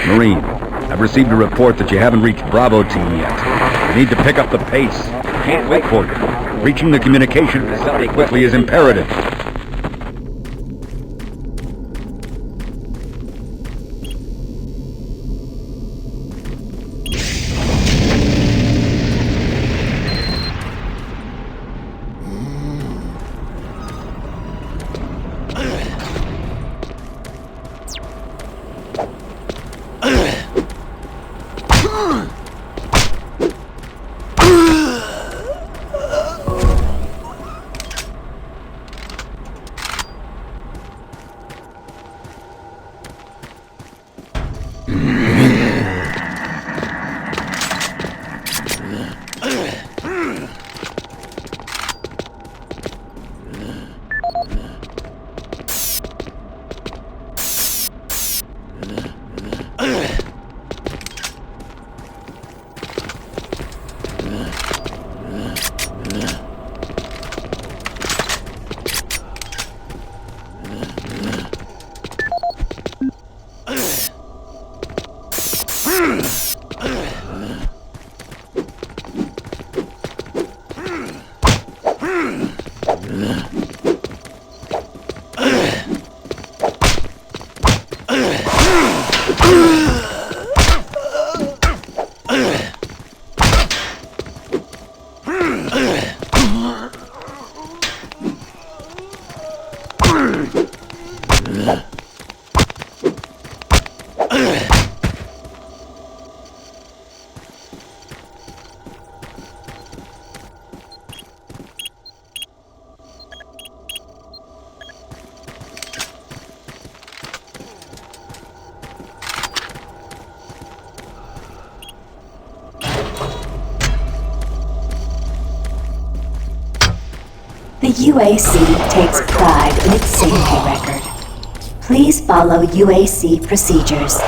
Marine, I've received a report that you haven't reached Bravo Team yet. You need to pick up the pace. Can't wait for you. Reaching the communication facility quickly is imperative. The UAC takes pride in its safety record. Please follow UAC procedures.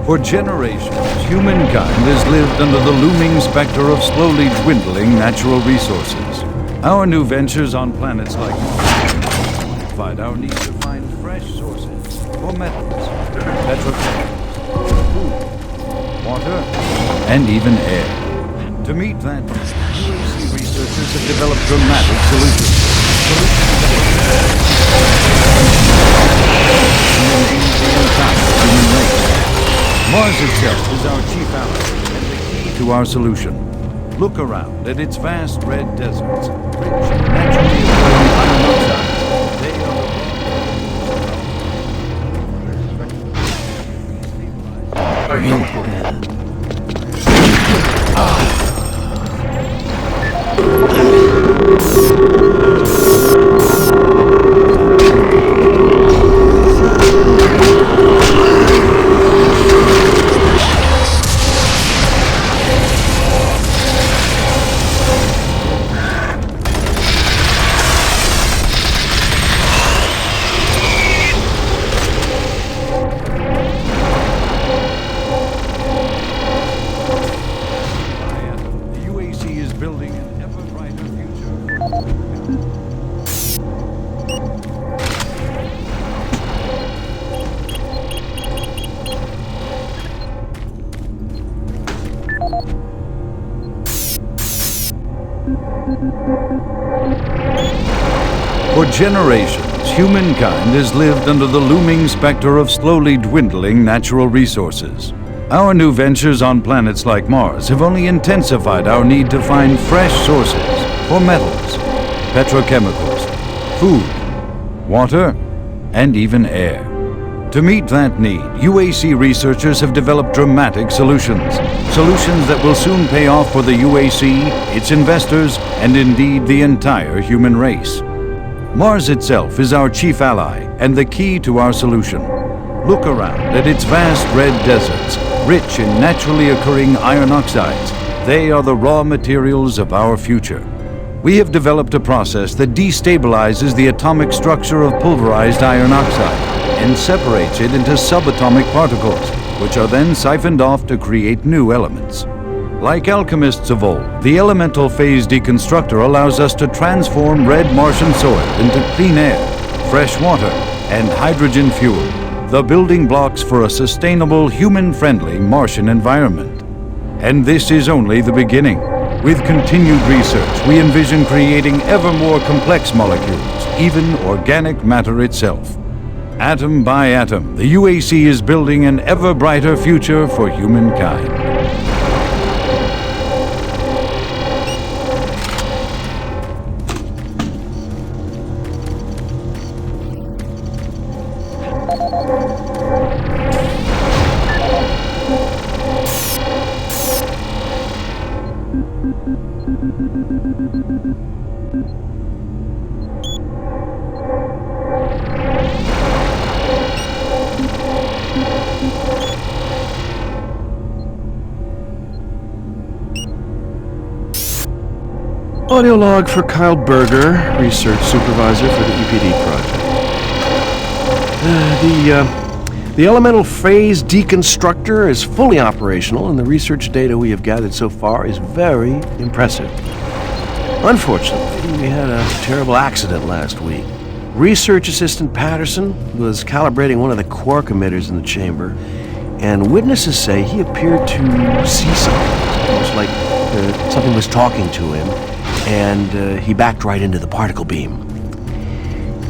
For generations, humankind has lived under the looming specter of slowly dwindling natural resources. Our new ventures on planets like Mars amplified our need to find fresh sources for metals, petrochemicals, food, water, and even air. To meet that need, UAC researchers have developed dramatic solutions. Human race. Mars itself is our chief ally and the key to our solution. Look around at its vast red deserts, rich in naturally occurring iron oxides. They For generations, humankind has lived under the looming specter of slowly dwindling natural resources. Our new ventures on planets like Mars have only intensified our need to find fresh sources for metals, petrochemicals, food, water, and even air. To meet that need, UAC researchers have developed dramatic solutions. Solutions that will soon pay off for the UAC, its investors, and indeed the entire human race. Mars itself is our chief ally and the key to our solution. Look around at its vast red deserts, rich in naturally occurring iron oxides. They are the raw materials of our future. We have developed a process that destabilizes the atomic structure of pulverized iron oxide and separates it into subatomic particles, which are then siphoned off to create new elements. Like alchemists of old, the elemental phase deconstructor allows us to transform red Martian soil into clean air, fresh water, and hydrogen fuel, the building blocks for a sustainable, human-friendly Martian environment. And this is only the beginning. With continued research, we envision creating ever more complex molecules, even organic matter itself. Atom by atom, the UAC is building an ever brighter future for humankind. Audio log for Kyle Berger, research supervisor for the EPD project. The elemental phase deconstructor is fully operational, and the research data we have gathered so far is very impressive. Unfortunately, we had a terrible accident last week. Research assistant Patterson was calibrating one of the quark emitters in the chamber, and witnesses say he appeared to see something. Almost like something was talking to him, and he backed right into the particle beam.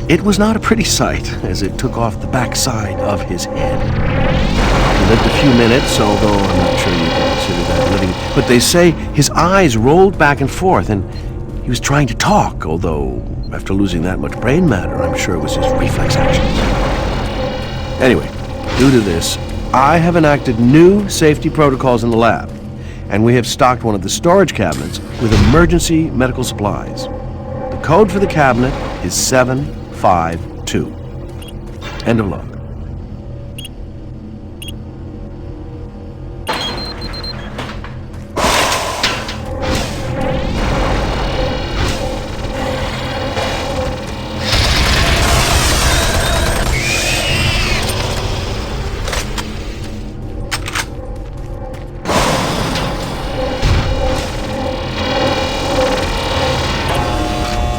It was not a pretty sight, as it took off the backside of his head. He lived a few minutes, although I'm not sure you can consider that living. But they say his eyes rolled back and forth, and he was trying to talk, although after losing that much brain matter, I'm sure it was his reflex actions. Anyway, due to this, I have enacted new safety protocols in the lab, and we have stocked one of the storage cabinets with emergency medical supplies. The code for the cabinet is 752. End of log.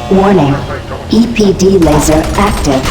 Warning. EPD laser active.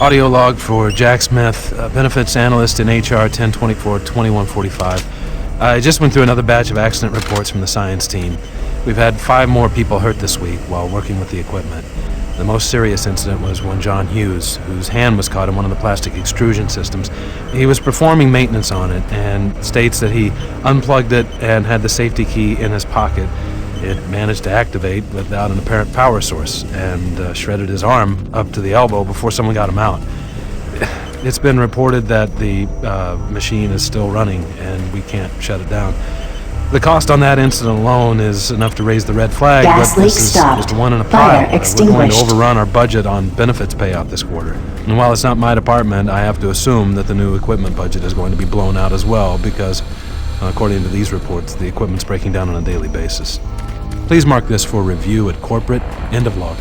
Audio log for Jack Smith, benefits analyst in HR 1024-2145. I just went through another batch of accident reports from the science team. We've had 5 more people hurt this week while working with the equipment. The most serious incident was when John Hughes, whose hand was caught in one of the plastic extrusion systems, he was performing maintenance on it and states that he unplugged it and had the safety key in his pocket. It managed to activate without an apparent power source and shredded his arm up to the elbow before someone got him out. It's been reported that the machine is still running and we can't shut it down. The cost on that incident alone is enough to raise the red flag, Gas but leak this is stopped. just one in a Fire pile. We're going to extinguished. overrun our budget on benefits payout this quarter. And while it's not my department, I have to assume that the new equipment budget is going to be blown out as well because, according to these reports, the equipment's breaking down on a daily basis. Please mark this for review at corporate. End of log.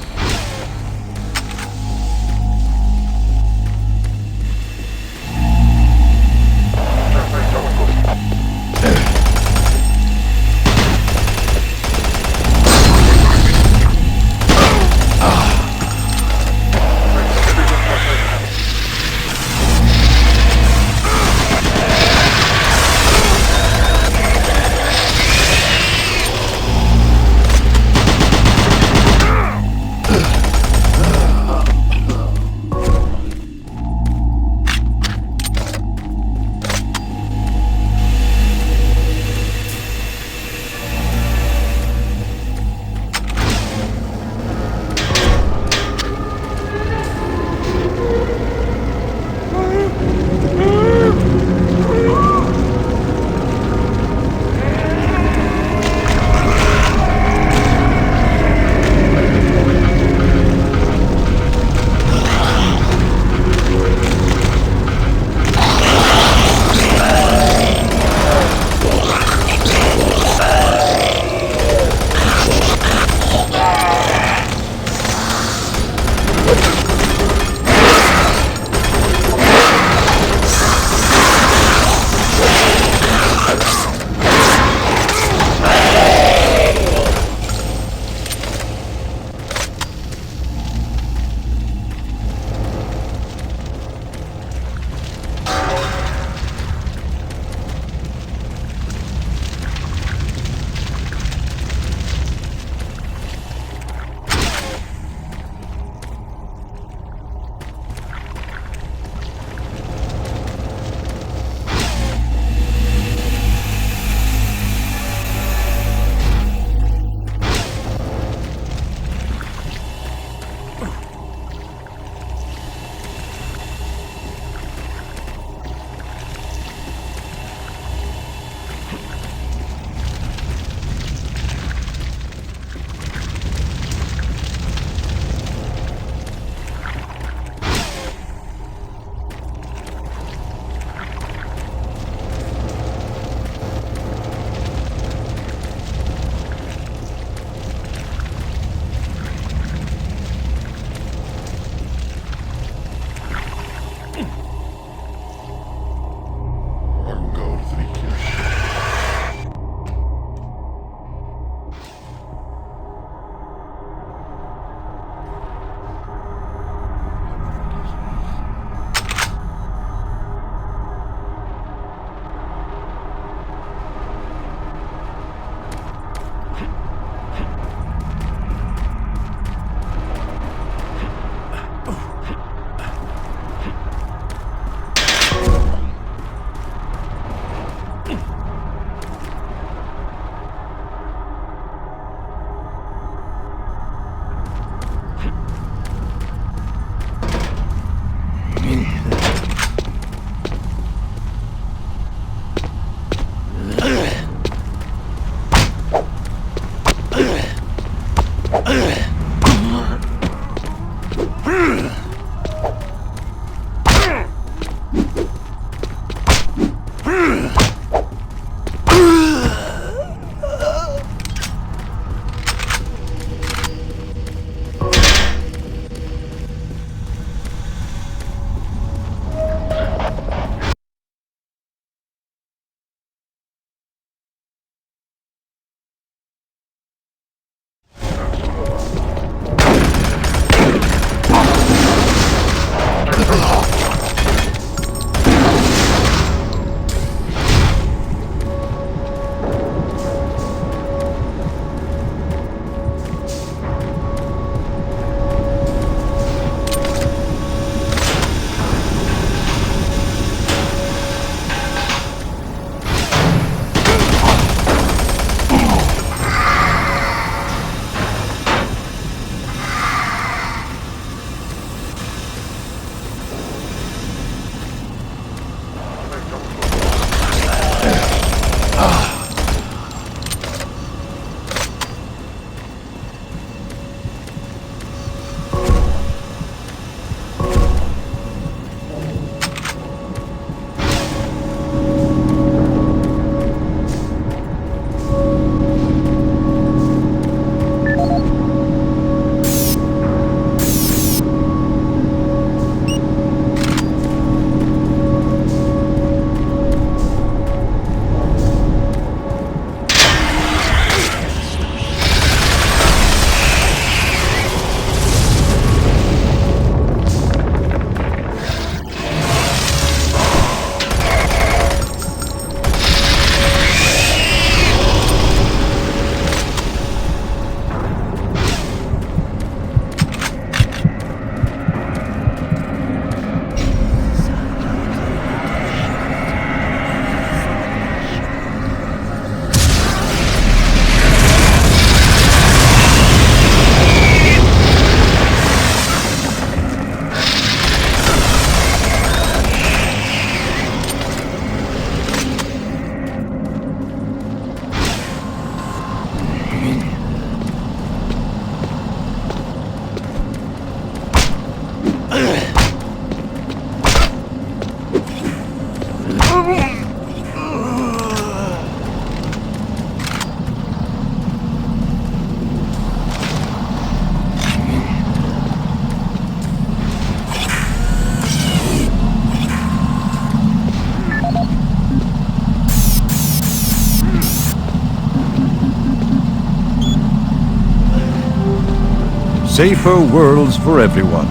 Safer worlds for everyone.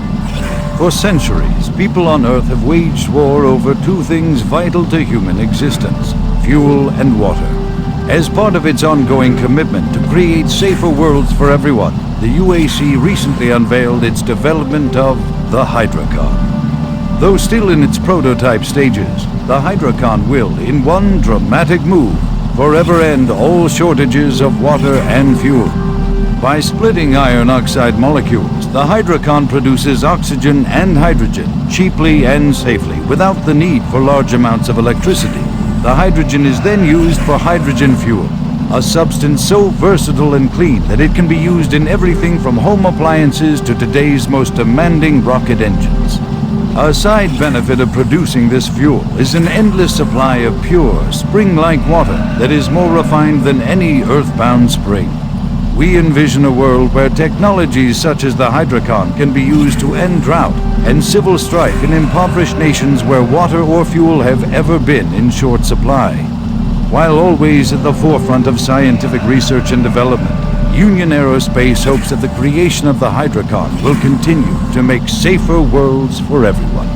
For centuries, people on Earth have waged war over two things vital to human existence: fuel and water. As part of its ongoing commitment to create safer worlds for everyone, the UAC recently unveiled its development of the Hydrocon. Though still in its prototype stages, the Hydrocon will, in one dramatic move, forever end all shortages of water and fuel. By splitting iron oxide molecules, the Hydrocon produces oxygen and hydrogen cheaply and safely without the need for large amounts of electricity. The hydrogen is then used for hydrogen fuel, a substance so versatile and clean that it can be used in everything from home appliances to today's most demanding rocket engines. A side benefit of producing this fuel is an endless supply of pure, spring-like water that is more refined than any earthbound spring. We envision a world where technologies such as the Hydrocon can be used to end drought and civil strife in impoverished nations where water or fuel have ever been in short supply. While always at the forefront of scientific research and development, Union Aerospace hopes that the creation of the Hydrocon will continue to make safer worlds for everyone.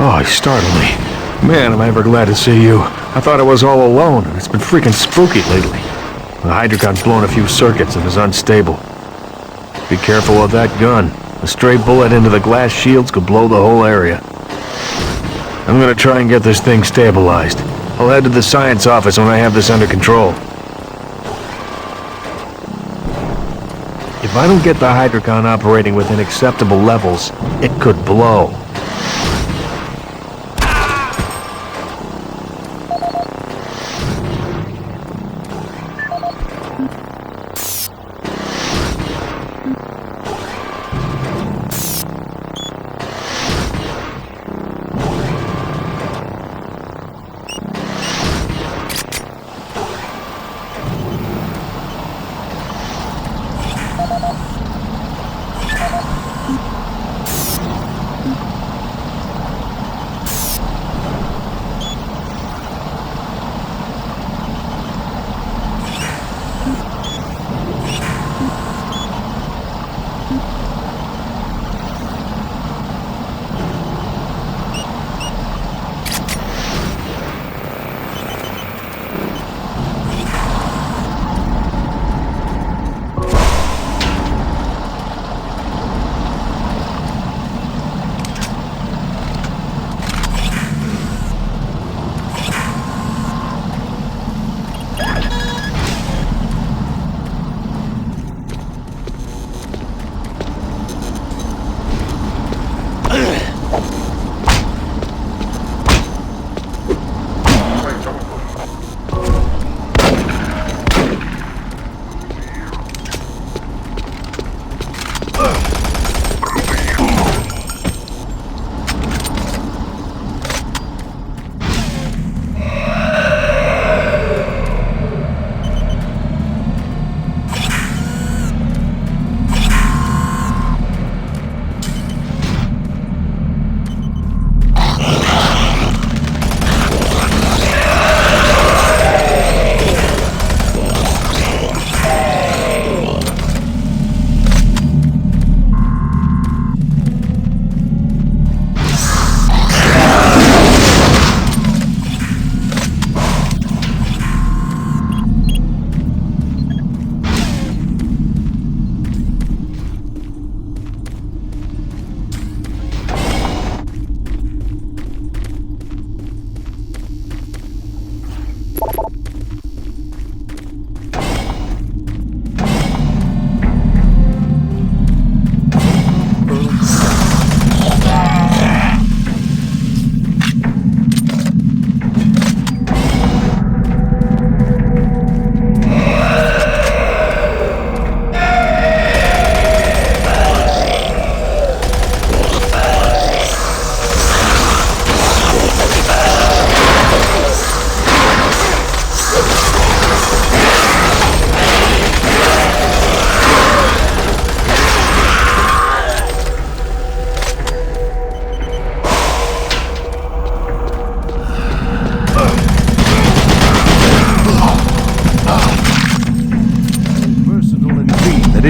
Oh, you startled me. Man, am I ever glad to see you. I thought I was all alone, and it's been freaking spooky lately. The Hydrocon's blown a few circuits and is unstable. Be careful with that gun. A stray bullet into the glass shields could blow the whole area. I'm gonna try and get this thing stabilized. I'll head to the science office when I have this under control. If I don't get the Hydrocon operating within acceptable levels, it could blow.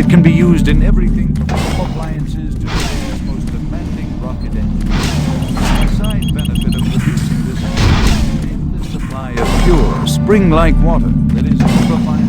it can be used in everything from home appliances to today's most demanding rocket engines. A side benefit of producing this is the supply of pure, spring-like water that is ultra-fine.